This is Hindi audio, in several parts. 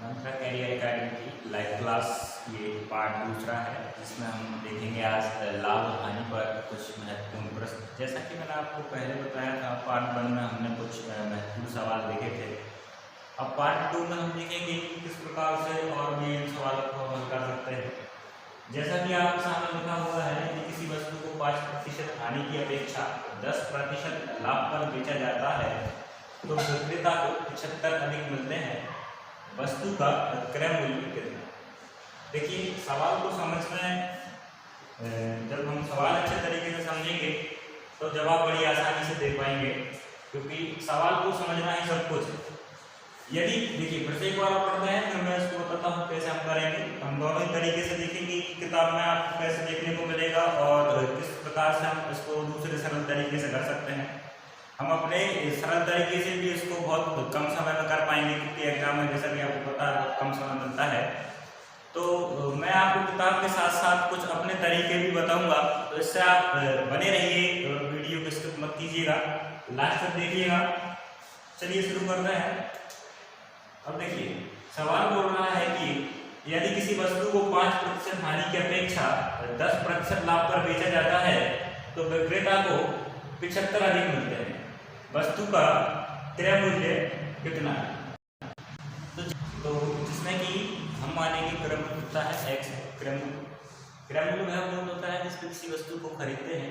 मंत्रा कैरियर अकेडमी की लाइव क्लास ये पार्ट दूसरा है, जिसमें हम देखेंगे आज लाभ और हानि पर कुछ महत्वपूर्ण प्रश्न। जैसा कि मैंने आपको पहले बताया था, पार्ट 1 में हमने कुछ महत्वपूर्ण सवाल देखे थे। अब पार्ट 2 में हम देखेंगे कि किस प्रकार से और भी इन सवालों को हल कर सकते हैं। जैसा कि आपके सामने लिखा हुआ है कि किसी वस्तु को 5% हानि की अपेक्षा 10% लाभ पर बेचा जाता है तो विक्रेता को 75 अधिक मिलते हैं। वस्तु का क्रय मूल्य कितना? देखिए, सवाल को समझना जब हम सवाल अच्छे तरीके से समझेंगे तो जवाब बड़ी आसानी से दे पाएंगे, क्योंकि सवाल को समझना ही सब कुछ है। यदि देखिए फिर से एक बार पढ़ते हैं, फिर मैं इसको बताता हूँ कैसे हम करेंगे। हम दोनों ही तरीके से देखेंगे कि किताब में आपको कैसे देखने को मिलेगा और किस प्रकार से हम इसको दूसरे सरल तरीके से कर सकते हैं। हम अपने सरल तरीके से भी इसको बहुत कम समय में कर पाएंगे, क्योंकि एग्जाम में जैसा कि आपको पता है कम समय मिलता है। तो मैं आपको किताब के साथ साथ कुछ अपने तरीके भी बताऊंगा, तो इससे आप बने रहिए और वीडियो को स्किप मत कीजिएगा, लास्ट तक देखिएगा। चलिए शुरू करते हैं। अब देखिए, सवाल बोल रहा है कि यदि किसी वस्तु को 5% हानि की अपेक्षा 10% लाभ पर बेचा जाता है तो विक्रेता को 75 अधिक मिलते हैं। वस्तु का क्रय मूल्य कितना है? तो जिसमें कि हम मानेंगे क्रय मूल्य होता है x। क्रय मूल्य वह मूल्य होता है जिस पर किसी वस्तु को खरीदते हैं।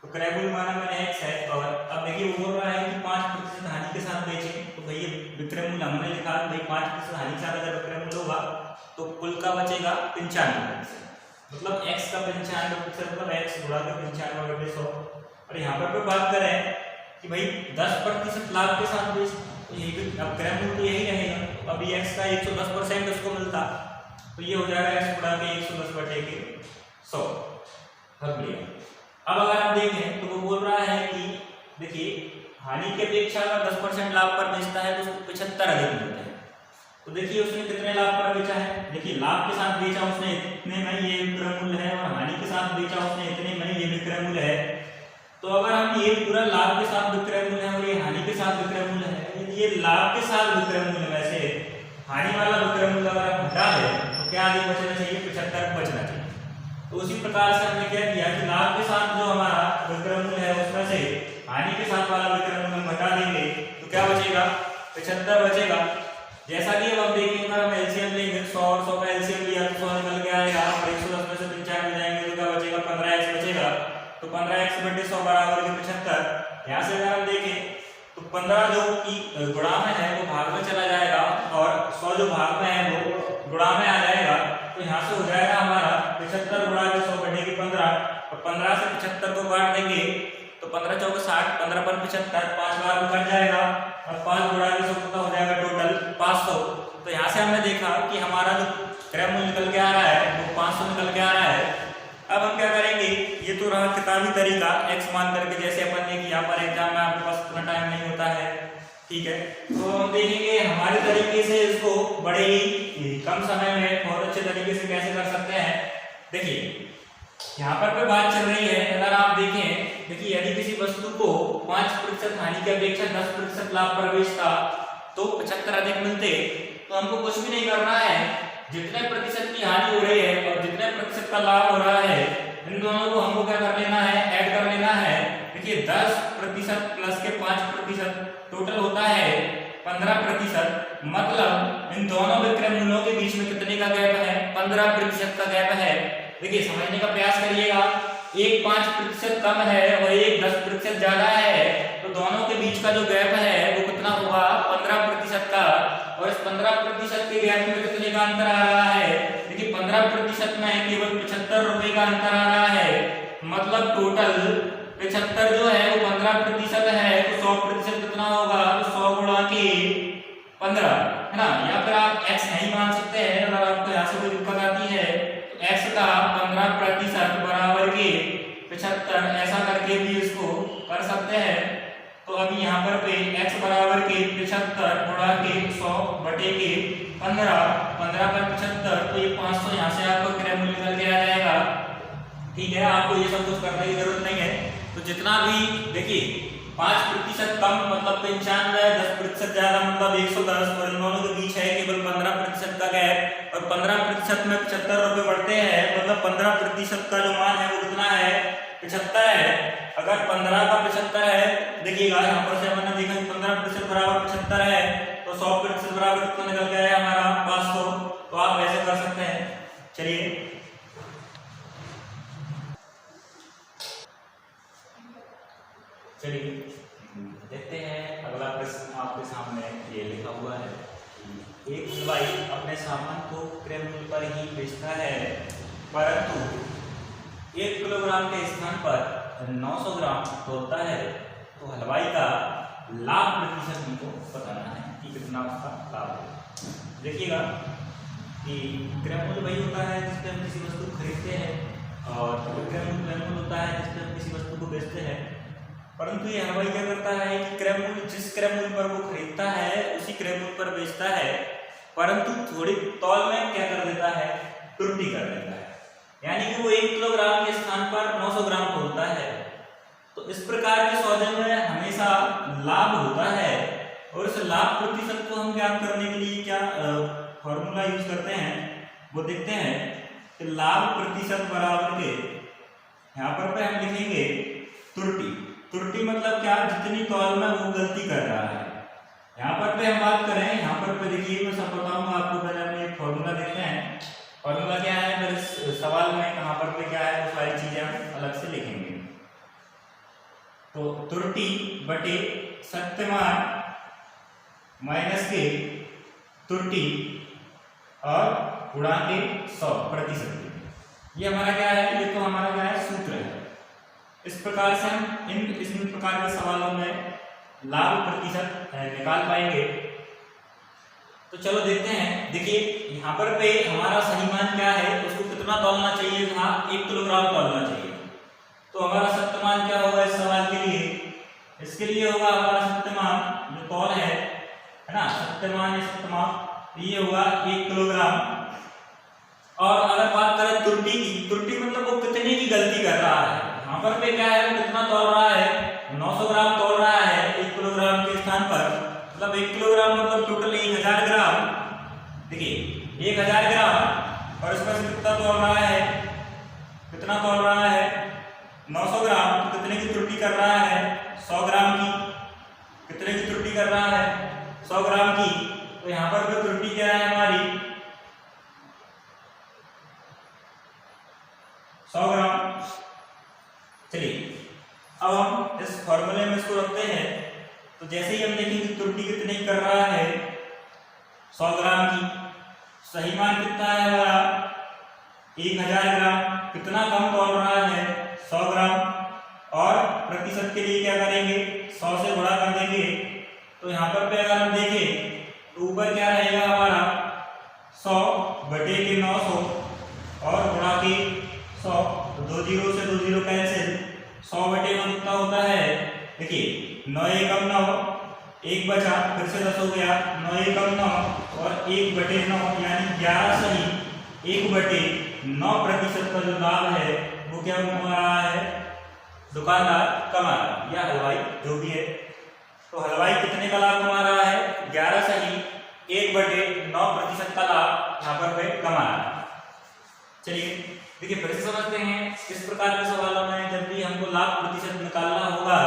तो क्रय मूल्य माना मैंने x है, और अब देखिए वो बोल रहा है कि 5% हानि के साथ बेचें। तो भैया विक्रय मूल्य हमने लिखा भाई 5% हानि के साथ अगर विक्रय मूल्य होगा तो कुल का बचेगा 95%, मतलब x का 95%, मतलब x गुणा के 95/100। और यहाँ पर बात करें कि भाई 10% लाभ के साथ बेच, तो यही भी अब क्रय मूल्य तो यही रहेगा। अभी x का 110% उसको मिलता, तो ये हो जाएगा x गुणा के 110/100। अब अगर आप देखें तो वो बोल रहा है कि देखिए हानि की अपेक्षा अगर 10% लाभ पर बेचता है तो उसको 75 अधिक मिलते हैं। तो देखिए उसने कितने लाभ पर बेचा है? देखिए लाभ के साथ बेचा उसने इतने में, ये विक्रय मूल्य है, और हानि के साथ बेचा उसने इतने में, ये विक्रय मूल्य है। तो अगर हम ये पूरा लाभ के साथ विक्रय मूल्य है और ये हानि के साथ विक्रय मूल्य है, यदि ये लाभ के साथ विक्रय मूल्य में से हानि वाला विक्रय मूल्य अगर हम हटा दें तो क्या अधिक बचना चाहिए? 75 बचना चाहिए। तो उसी प्रकार से हमने क्या किया कि लाभ के साथ जो हमारा विक्रय मूल्य है उसमें से हानि के साथ वाला विक्रय मूल्य हम हटा देंगे तो क्या बचेगा? 75 बचेगा। जैसा कि अब हम देखेंगे, अगर हम एलसीएम लेंगे 100 और 100 का एलसीएम लिया तो 100 निकल के आएगा, और 110 में से 95 जाएंगे तो क्या बचेगा? 15x बचेगा। तो 15x/100 बराबर के 75। यहाँ से अगर हम देखें तो 15 जो कि गुणा में है वो भाग में चला जाएगा, और 100 जो भाग में है वो गुणा में आ जाएगा। तो यहाँ से हो जाएगा हमारा 75 गुणा के 100/15, और 15 से 75 को काट देंगे तो 15 चौके 60, 15 पर 75, 5 बार में कट जाएगा, और 5 गुणा के 100 कितना हो जाएगा? टोटल 500। तो यहाँ से हमने देखा कि हमारा जो क्रय मूल्य निकल के आ रहा है वो 500 निकल के आ रहा है। अब हम क्या करेंगे, ये तो रहा किताबी तरीका x मान करके, जैसे अपन ने किया, पर एग्जाम में आपके पास इतना टाइम नहीं होता है, ठीक है। तो हम देखेंगे हमारे तरीके से इसको बड़े ही कम समय में बहुत अच्छे तरीके से कैसे कर सकते हैं। देखिए यहाँ पर बात चल रही है, अगर आप देखें, देखिए यदि किसी वस्तु को 5% हानि की अपेक्षा 10% लाभ पर बेचता तो 75 अधिक मिलते। तो हमको कुछ भी नहीं करना है, जितने प्रतिशत की हानि हो रही है और जितने प्रतिशत का लाभ हो रहा है, इन दोनों को हमको क्या कर लेना है? ऐड कर लेना है। देखिए 10% प्लस के 5% टोटल होता है 15%, मतलब इन दोनों विक्रय मूल्यों के बीच में कितने का गैप है? 15% का गैप है। देखिए समझने का प्रयास करिएगा, एक 5% कम है और एक 10% ज्यादा है, तो दोनों के बीच का जो गैप है वो कितना होगा? 15% का। और इस 15% के गैप में कितने का अंतर आ रहा है? देखिए 15% में केवल 75 रुपए का अंतर आ रहा है, मतलब टोटल 75 जो है वो 15% है, तो 100% कितना होगा? तो 100 गुणा के 15, है ना। या फिर आप x नहीं मान सकते हैं, अगर आपको यहाँ से कोई दिक्कत आती है तो x का 15% बराबर के 75, ऐसा करके भी इसको कर सकते हैं। तो अभी यहाँ पर x बराबर के 75 गुणा के 100/15, 15 पर 75, तो ये 500 यहाँ से आपको क्रय मूल्य निकल के आ जाएगा, ठीक है। आपको ये सब कुछ करने की जरूरत नहीं है। तो जितना भी देखिए 5% कम मतलब 95, 10% ज्यादा मतलब 110, और इन दोनों के बीच है केवल 15% का गैप, और 15% में 75 रुपए बढ़ते हैं, मतलब 15% का जो मान है वो कितना है, 75 है। अगर 15 का 75 है, देखिएगा यहाँ पर से हमने देखा कि 15% बराबर 75 है, तो 100% बराबर कितना निकल गया है हमारा 500। तो आप ऐसे कर सकते हैं। चलिए देखते हैं अगला प्रश्न आपके सामने ये लिखा हुआ है कि एक हलवाई अपने सामान को क्रय मूल्य पर ही बेचता है, परंतु 1 किलोग्राम के स्थान पर 900 ग्राम तोलता है, तो हलवाई का लाभ प्रतिशत हमको बताना है कि कितना उसका लाभ है। देखिएगा कि क्रय मूल्य वही होता है जिस पर हम किसी वस्तु को खरीदते हैं, और विक्रय मूल्य होता है जिस पर हम किसी वस्तु को बेचते हैं। परंतु ये हलवाई क्या करता है कि क्रय मूल्य, जिस क्रय मूल्य पर वो खरीदता है उसी क्रय मूल्य पर बेचता है, परंतु थोड़ी तौल में क्या कर देता है, त्रुटि कर देता है, यानी कि वो 1 किलोग्राम के स्थान पर 900 ग्राम तोलता है। तो इस प्रकार के सौदे में हमेशा लाभ होता है, और इस लाभ प्रतिशत को हम ज्ञात करने के लिए क्या फॉर्मूला यूज करते हैं वो देखते हैं कि लाभ प्रतिशत बराबर के यहाँ पर हम लिखेंगे त्रुटि। त्रुटि मतलब क्या, जितनी तौल में वो गलती कर रहा है। यहाँ पर हम बात करें, यहाँ पर देखिए मैं सब बताऊंगा आपको, पहले हम एक फॉर्मूला देखते हैं। फॉर्मूला क्या है, फिर इस सवाल में कहाँ पर क्या है वो सारी चीजें हम अलग से लिखेंगे। तो त्रुटि बटे सत्यमान माइनस के त्रुटि और गुणा के 100%। ये हमारा क्या है, ये तो हमारा क्या है, सूत्र है। इस प्रकार से हम इन प्रकार के सवालों में लाभ प्रतिशत निकाल पाएंगे। तो चलो देखते हैं। देखिए यहाँ पर पे हमारा सही मान क्या है, उसको कितना तौलना चाहिए था, 1 किलोग्राम तौलना चाहिए। तो हमारा सत्यमान क्या होगा इस सवाल के लिए, इसके लिए होगा हमारा सत्यमान जो तौल है ना, सत्यमान ये होगा 1 किलोग्राम। और अगर बात करें त्रुटि की, त्रुटि मतलब वो कितने की गलती कर रहा है। यहाँ पर पे क्या है, कितना तौल रहा है, 900 ग्राम तौल रहा है 1 किलोग्राम के स्थान पर, मतलब 1 किलोग्राम मतलब टोटल 1000 ग्राम। देखिए 1000 ग्राम, और इसमें से कितना तौल रहा है, कितना तौल रहा है 900 ग्राम। तो कितने की त्रुटि कर रहा है, 100 ग्राम की। कितने की त्रुटि कर रहा है, 100 ग्राम की। तो यहाँ पर भी त्रुटि क्या है हमारी, 100 ग्राम। चलिए अब हम इस फॉर्मूले में इसको रखते हैं। तो जैसे ही हम देखेंगे त्रुटि कितने कर रहा है, 100 ग्राम की। सही मान कितना है हमारा, 1000 ग्राम। कितना कम तौल रहा है, 100 ग्राम। और प्रतिशत के लिए क्या करेंगे, 100 से गुणा कर देंगे। तो यहाँ पर पे अगर हम देखें तो ऊपर क्या रहेगा हमारा, 100 बटे के 900 और गुणा के 100। तो 2 जीरो से 2 जीरो कैंसिल, 100 बटे 9 कितना होता है, देखिए 9 एकम 9, 1 बचा, फिर से 10 हो गया, 9 एकम 9 और 1 बटे 9 यानी 11 सही 1 बटे 9% का जो लाभ है वो क्या कमा रहा है, दुकानदार कमा रहा है या हलवाई जो भी है। तो हलवाई कितने का लाभ कमा रहा है, 11 सही 1 बटे 9% का लाभ यहाँ पर कमा रहा है। चलिए देखिए फिर से समझते हैं। इस प्रकार के सवालों में जब भी हमको लाभ प्रतिशत निकालना होगा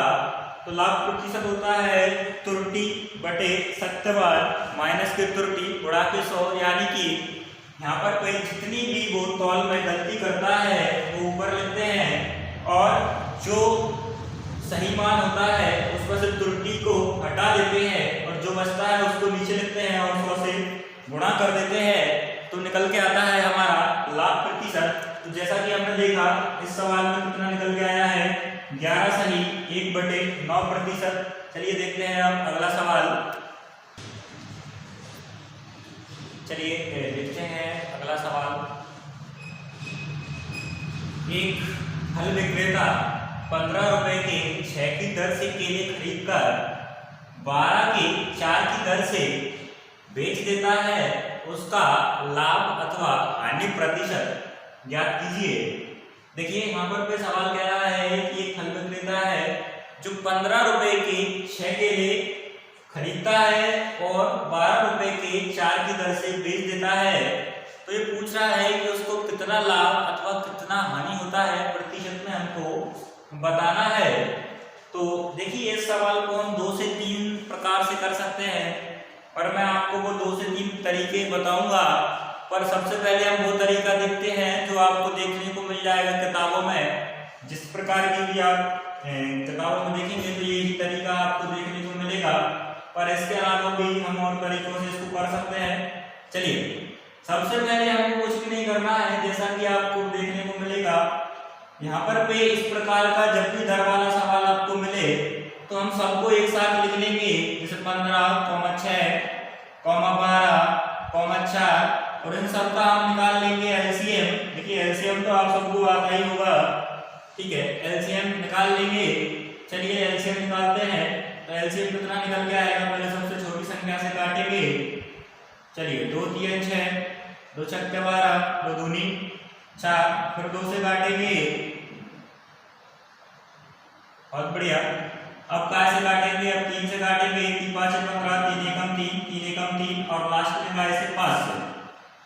तो लाभ प्रतिशत होता है त्रुटि बटे सत्यमान माइनस के त्रुटि गुणा के 100, यानी कि यहाँ पर कोई जितनी भी वो तौल में गलती करता है वो ऊपर लिखते हैं, और जो सही मान होता है उसमें से त्रुटि को हटा देते हैं, और जो बचता है उसको नीचे लिखते हैं और 100 से गुणा कर देते हैं। तो निकल के आता है हमारा लाभ प्रतिशत। तो जैसा कि हमने देखा इस सवाल में कितना निकल के आया है, 11 सही 1 बटे 9%। चलिए देखते हैं अब अगला सवाल। चलिए देखते हैं अगला सवाल। एक फल विक्रेता 15 रुपए के 6 की दर से केले खरीदकर 12 के 4 की दर से बेच देता है, उसका लाभ अथवा हानि प्रतिशत ज्ञात कीजिए। देखिए यहाँ पर सवाल कह रहा है कि एक फल विक्रेता है जो 15 रुपए के 6 केले खरीदता है और 12 रुपए के 4 की दर से बेच देता है, तो ये पूछ रहा है कि उसको कितना लाभ अथवा कितना हानि होता है प्रतिशत में हमको बताना है। तो देखिए इस सवाल को हम 2 से 3 प्रकार से कर सकते हैं, और मैं आपको वो 2 से 3 तरीके बताऊंगा। पर सबसे पहले हम वो तरीका देखते हैं जो आपको देखने को मिल जाएगा किताबों में। जिस प्रकार की भी आप किताबों में देखेंगे तो यही तरीका आपको देखने को मिलेगा, पर इसके अलावा भी हम और तरीकों से इसको कर सकते हैं। चलिए सबसे पहले हमको कुछ भी नहीं करना है, जैसा कि आपको देखने को मिलेगा यहाँ पर पे इस प्रकार का जब भी दर वाला सवाल आपको मिले तो हम सबको एक साथ लिख लेंगे, जैसे 15, 6, 12, 4, और इन सबका हम निकाल लेंगे एलसीएम। देखिए एलसीएम तो आप सबको आता ही होगा, ठीक है, एलसीएम निकाल लेंगे। चलिए एलसीएम निकालते हैं, तो एलसीएम कितना निकल के आएगा, पहले सबसे छोटी संख्या से काटेंगे। चलिए 2 3 6, 2 6 12, 2 दूनी 4, फिर 2 से काटेंगे, बहुत बढ़िया। अब काय से काटेंगे, अब 3 से काटेंगे, 3 5 15, 3 एकम 3, 3 एकम 3, और लास्ट में काय से 5 से,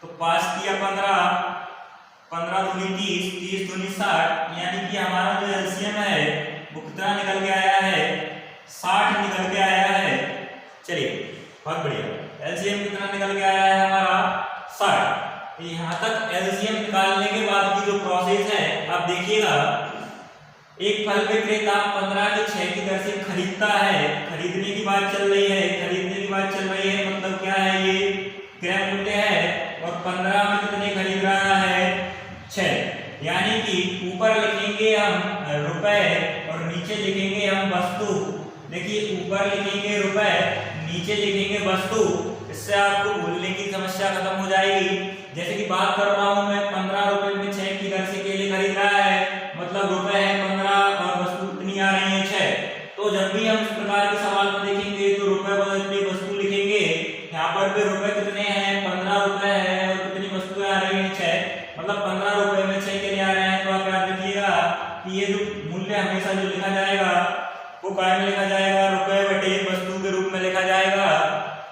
तो 5 किया 15, 15 दूनी 30, 30 दूनी 60, यानी कि हमारा जो एलसीएम है वो कितना निकल के आया है, 60 निकल के आया है। चलिए बहुत बढ़िया, एलसीएम कितना निकल के आया है हमारा 60। यहाँ तक एलसीएम निकालने के बाद की जो प्रोसेस है आप देखिएगा, एक फल विक्रेता 15 के 6 की दर से खरीदता है, खरीदने की बात चल रही है, खरीदने की बात चल रही है, मतलब क्या है, ये क्रय मूल्य है, और 15 में कितने खरीद रहा है, 6, यानी कि ऊपर लिखेंगे हम रुपए और नीचे लिखेंगे हम वस्तु। देखिए ऊपर लिखेंगे रुपए, नीचे लिखेंगे वस्तु, इससे आपको भूलने की समस्या खत्म हो जाएगी। जैसे कि बात कर रहा हूं मैं, 15 रुपए में 6 की दर से केले खरीद रहा है, मतलब रुपए है 15 और वस्तु कितनी आ रही है 6। तो जब भी हम इस प्रकार के सवाल में देखेंगे तो रुपए बदलते वस्तु लिखेंगे। यहाँ पर भी रुपए कितने हैं, 15 रुपए है, और कितनी वस्तुएं आ रही है 6, मतलब 15 रुपए में 6 केले आ रहे हैं। तो आप याद रखिएगा कि ये जो मूल्य हमेशा जो लिखा जाएगा वो काय में लिखा जाएगा, रुपए बटे वस्तु के रूप में लिखा जाएगा।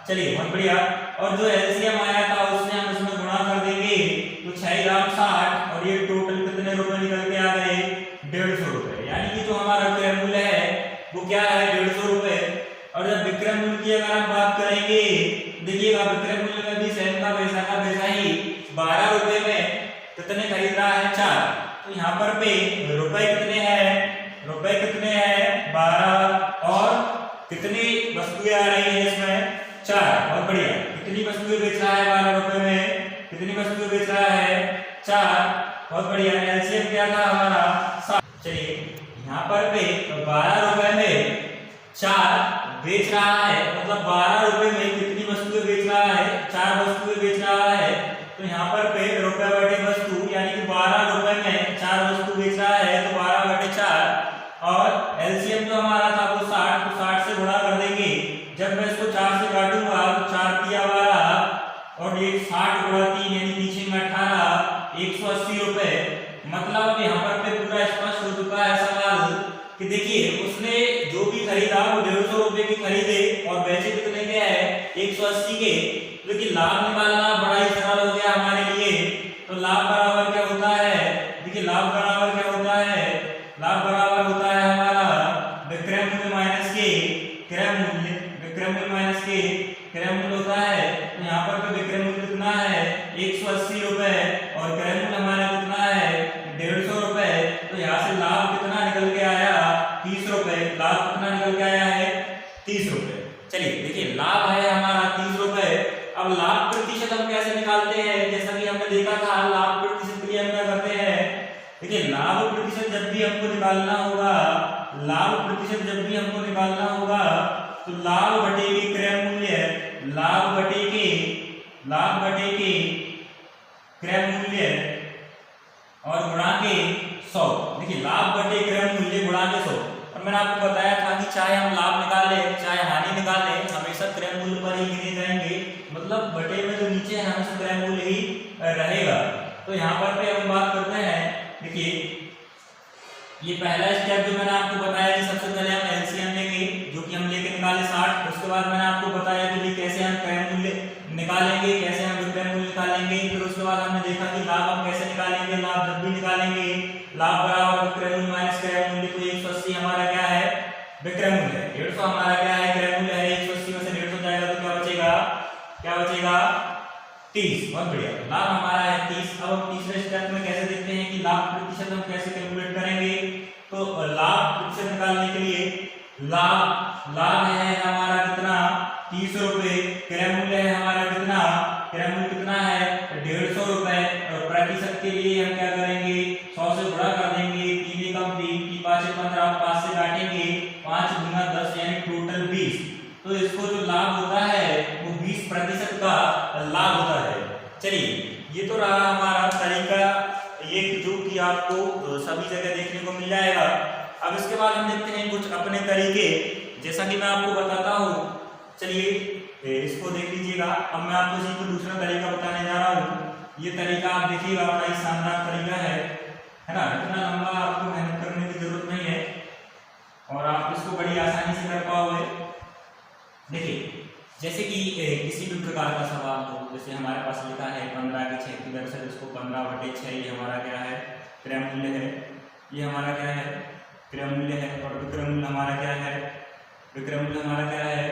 चलिए बहुत बढ़िया, और जो एलसीएम आया था उससे हम इसमें गुणा कर देंगे, तो 6 लाख 60, और ये टोटल कितने रुपए निकल के आ गए, 150 रुपए, यानी कि जो हमारा क्रय मूल्य है वो क्या है, 150 रुपए। और जब विक्रय मूल्य की अगर हम बात करेंगे, देखिएगा विक्रय मूल्य में भी सेम का वैसा ही 12 रुपए में कितने खरीद रहा है, 4। तो यहाँ पर पे रुपए कितने हैं, रुपए कितने हैं 12, और कितनी वस्तुएं आ रही है इसमें, 4। बहुत बढ़िया, कितनी वस्तुएं बेच रहा है 12 रुपए में, कितनी वस्तुएं बेच रहा है, 4। बहुत बढ़िया, एलसीएम क्या था हमारा 7। चलिए यहाँ पर पे 12 रुपए में 4 बेच रहा है, मतलब 12 रुपए में कितनी वस्तुएं बेच रहा है, 4 वस्तुएं बेच रहा है। तो यहाँ पर पे रुपए बटे वस्तु, यानी कि 12 रुपए में 4 वस्तु बेच रहा है, तो 12 बटे 4, और एलसीएम जो हमारा था वो 60, तो 60 से गुणा कर देंगे। जब मैं इसको 4 से काटूंगा तो 4 किया 12, और ये 60 गुणा 3 यानी नीचे में 18, 180 रुपए। मतलब यहाँ पर पे पूरा स्पष्ट हो चुका है सवाल कि देखिए उसने जो भी खरीदा वो 150 रुपए की खरीदे और बेचे कितने के है, 180 के। लेकिन लाभ निकालना बड़ा ही सरल हो गया हमारे लिए। तो लाभ बराबर क्या होता है, देखिए लाभ बराबर क्या होता है, लाभ बराबर होता है हमारा विक्रय मूल्य माइनस के क्रय मूल्य, विक्रय मूल्य माइनस के क्रय मूल्य होता है। तो यहाँ पर तो विक्रय मूल्य कितना है, 180 रुपए, और क्रय मूल्य हमारा कितना है, 150 रुपए। तो यहाँ से लाभ कितना निकल के आया, 30 रुपए। लाभ कितना निकल के आया है, 30 रुपए। चलिए देखिए लाभ है हमारा 30 रुपए। अब लाभ प्रतिशत हम कैसे निकालते हैं, जैसा कि हमने देखा था लाभ प्रतिशत के लिए हम क्या करते हैं। देखिए लाभ प्रतिशत जब भी हमको निकालना होगा, लाभ प्रतिशत जब भी हमको निकालना होगा तो लाभ बटेगी क्रय मूल्य, लाभ बटेगी क्रय मूल्य और गुणा के 100। देखिए लाभ बटे क्रय मूल्य गुणा के 100। और मैंने आपको बताया था कि चाहे हम लाभ निकालें चाहे हानि निकालें, हमेशा क्रय मूल्य पर ही गिने जाएंगे, मतलब बटे में जो नीचे है हमेशा क्रय मूल्य ही रहेगा। तो यहाँ पर हम बात करते हैं, देखिए ये पहला स्टेप जो मैंने आपको बताया कि सबसे पहले हम एलसीएम लेंगे, जो कि हम लेके निकाले 60। उसके बाद मैंने आपको बताया कि भाई कैसे हम क्रय मूल्य निकालेंगे, कैसे हम विक्रय मूल्य निकालेंगे। फिर उसके बाद हमने देखा कि लाभ हम कैसे निकालेंगे। लाभ जब भी निकालेंगे, लाभ बराबर विक्रय मूल्य माइनस क्रय मूल्य, तो 180 हमारा क्या है, विक्रय मूल्य है। 150 हमारा क्या है, क्रय मूल्य है। 180 में से 150 जाएगा तो क्या बचेगा, क्या बचेगा, 30। बहुत बढ़िया, लाभ हमारा है 30। अब हम तीसरे स्टेप में कैसे देखते हैं कि लाभ प्रतिशत हम कैसे कैलकुलेट करेंगे। तो लाभ प्रतिशत निकालने के लिए लाभ है हमारा कितना, 30 रुपए। क्रय मूल्य है हमारा कितना, क्रय मूल्य कितना है, 150 रुपए। और प्रतिशत के लिए हम क्या करेंगे, 100 से गुणा कर देंगे। 3 एकम 3, 3 5 15, 5 से काटेंगे, 5 गुना 10 यानी टोटल 20। तो इसको जो लाभ होता है वो 20% का लाभ होता है। चलिए, ये तो रहा हमारा तरीका एक, जो कि आपको सभी जगह देखने को मिल जाएगा। अब इसके बाद हम देखते हैं कुछ अपने तरीके, जैसा कि मैं आपको बताता हूँ। चलिए इसको देख लीजिएगा। अब मैं आपको इसी को दूसरा तरीका बताने जा रहा हूँ। ये तरीका आप देखिएगा, बड़ा ही शानदार तरीका है ना। इतना लंबा आपको मेहनत करने की जरूरत नहीं है और आप इसको बड़ी आसानी से कर पाओगे। देखिए, जैसे कि किसी भी प्रकार का सवाल हो, जैसे हमारे पास लिखा है 15 की 6 की दर से, इसको 15/6, ये हमारा क्या है, क्रय मूल्य है। ये हमारा क्या है, क्रय मूल्य है। और विक्रय मूल्य हमारा क्या है, विक्रय मूल्य हमारा क्या है,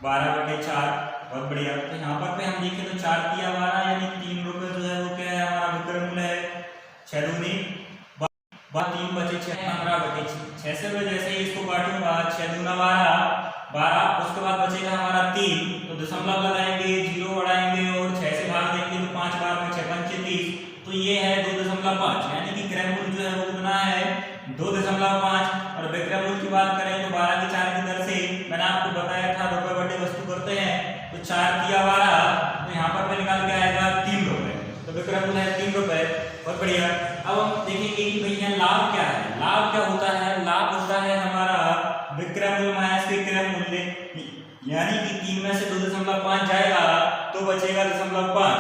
12/4। बहुत बढ़िया। तो यहाँ पर हम देखें तो 4 तिया 12 यानी 3 रुपए जो है वो क्या है, हमारा विक्रय मूल्य है। 6 दूनी 3 बचे 6, 15/6। 6 से मैं जैसे ही इसको काटूंगा, 6 दूना 12, उसके बाद बचेगा हमारा 3। तो दशमलव लगाएंगे, 0 बढ़ाएंगे और 6 से भाग देंगे तो 5 बार में 6 पंचे 30। तो ये है 2.5, यानी कि क्रय मूल्य जो है वो कितना है, 2.5। और विक्रय मूल्य की बात करें तो 12 की 4 की दर से मैंने आपको बताया था रुपए बटे वस्तु करते हैं, तो 4 तिया 12, तो यहाँ पर निकाल के आएगा 3 रुपए। तो विक्रय मूल्य है 3 रुपए। बहुत बढ़िया। अब हम देखेंगे कि भैया लाभ क्या है। लाभ क्या होता है, लाभ होता है हमारा विक्रय मूल्य माइनस विक्रय मूल्य, यानी कि 3 में से 2.5 जाएगा तो बचेगा 0.5।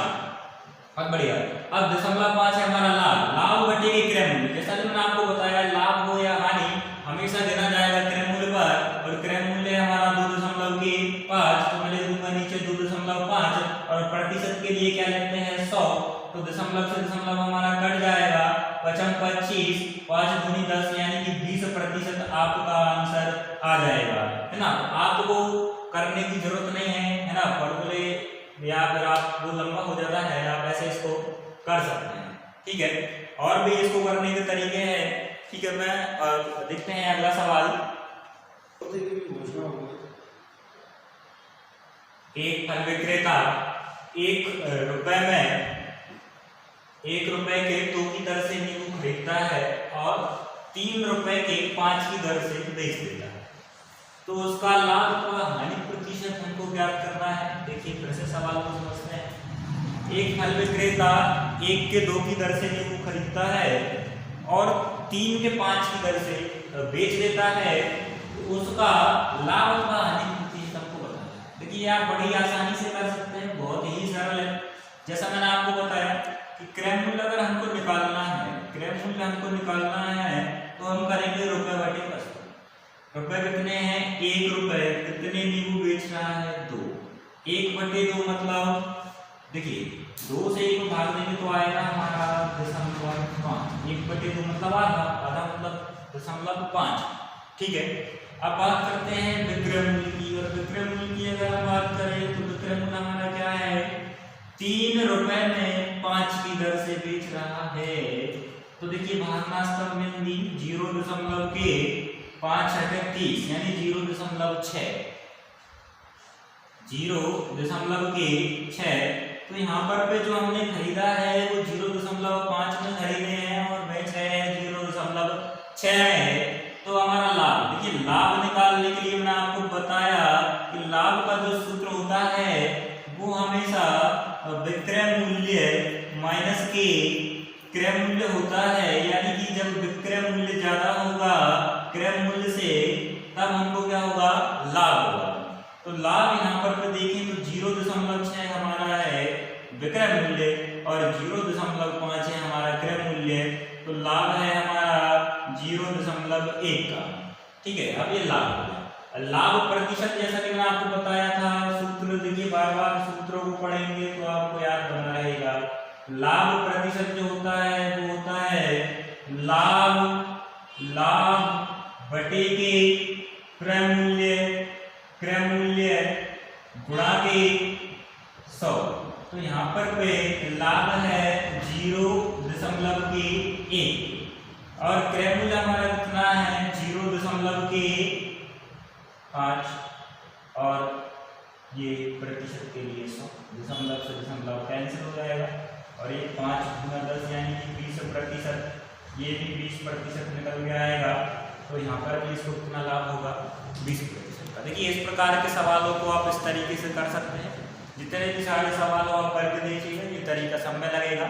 बहुत बढ़िया। अब 0.5 है हमारा लाभ, लाभ बटे विक्रय मूल्य। जैसा कि मैंने आपको बताया, लाभ हो या हानि हमेशा देना जाएगा क्रय मूल्य पर, और क्रय मूल्य हमारा 2.5, तो मैं लिख दूंगा नीचे 2.5। और प्रतिशत के लिए क्या लेते हैं, 100। तो दशमलव से दशमलव हमारा कट जाएगा, 5 25, 5 दूनी 10 यानी कि 20% आपका आंसर आ जाएगा, है ना। आपको करने की जरूरत नहीं है ना, फॉर्मूले या फिर आप वो लंबा हो जाता है, आप ऐसे इसको कर सकते हैं। ठीक है, और भी इसको करने के तरीके हैं। ठीक है, मैं देखते हैं अगला सवाल। एक फल विक्रेता 1 रुपए में 1 रुपए के 2 की दर से नींबू खरीदता है और 3 रुपए के 5 की दर से बेच देता है। तो उसका लाभ का हानि प्रतिशत हमको ज्ञात करना है। देखिए फिर से सवाल को समझते हैं। एक फल विक्रेता 1 के 2 की दर से नींबू खरीदता है और 3 के 5 की दर से बेच देता है। तो उसका लाभ का हानि प्रतिशत हमको बताना है। देखिए आप बड़ी आसानी से कर सकते हैं, बहुत ही सरल है। जैसा मैंने आपको बताया कि क्रय मूल्य अगर हमको निकालना है, क्रय मूल्य हमको निकालना है तो हम करेंगे रुपए बटे वस्तु। रुपए कितने हैं, 1 रुपए। कितने नींबू बेच रहा है, 2। 1 बटे 2 मतलब देखिए 2 से 1 को भाग देंगे तो आएगा हमारा 0.5। 1 बटे 2 मतलब आधा मतलब 0.5। ठीक है, अब बात करते हैं विक्रय मूल्य की। और विक्रय मूल्य की अगर हम बात करें तो विक्रय मूल्य हमारा क्या है, 3 रुपए में 5 की दर से बेच रहा है। तो देखिए भागनास्तव में 0.5 है 30 यानी 0.6। 0.6। तो यहाँ पर जो हमने खरीदा है वो 0.5 में खरीदे हैं और बेच रहे हैं 0.6 में। तो हमारा लाभ, देखिए लाभ निकालने के लिए मैंने आपको बताया कि लाभ का जो सूत्र होता है वो हमेशा विक्रय मूल्य माइनस के क्रय मूल्य होता है। यानी कि जब विक्रय मूल्य ज्यादा होगा क्रय मूल्य से, तब हमको क्या होगा, लाभ होगा। तो लाभ यहाँ पर देखें तो 0.6 हमारा है विक्रय मूल्य और 0.5 है हमारा क्रय मूल्य। तो लाभ है हमारा 1 का, ठीक है। अब ये लाभ हो गया। लाभ प्रतिशत जैसा कि मैंने आपको बताया था, सूत्र देखिए, बार बार सूत्रों को पढ़ेंगे तो आपको याद बना रहेगा। लाभ प्रतिशत जो होता है वो होता है लाभ बटे के क्रय मूल्य गुणा के 100। तो यहाँ पर पे लाभ है 0.1 और क्रय मूल्य हमारा कितना है 0.5 और ये प्रतिशत के लिए 100, दशमलव से दशमलव कैंसिल हो जाएगा और ये 5 गुना 10 यानी कि 20%, ये भी 20% निकल के आएगा। तो यहाँ पर भी इसको कितना लाभ होगा 20% का। देखिए इस प्रकार के सवालों को आप इस तरीके से कर सकते हैं। जितने भी सारे सवाल आप करके देखिएगा, ये तरीका सब में लगेगा।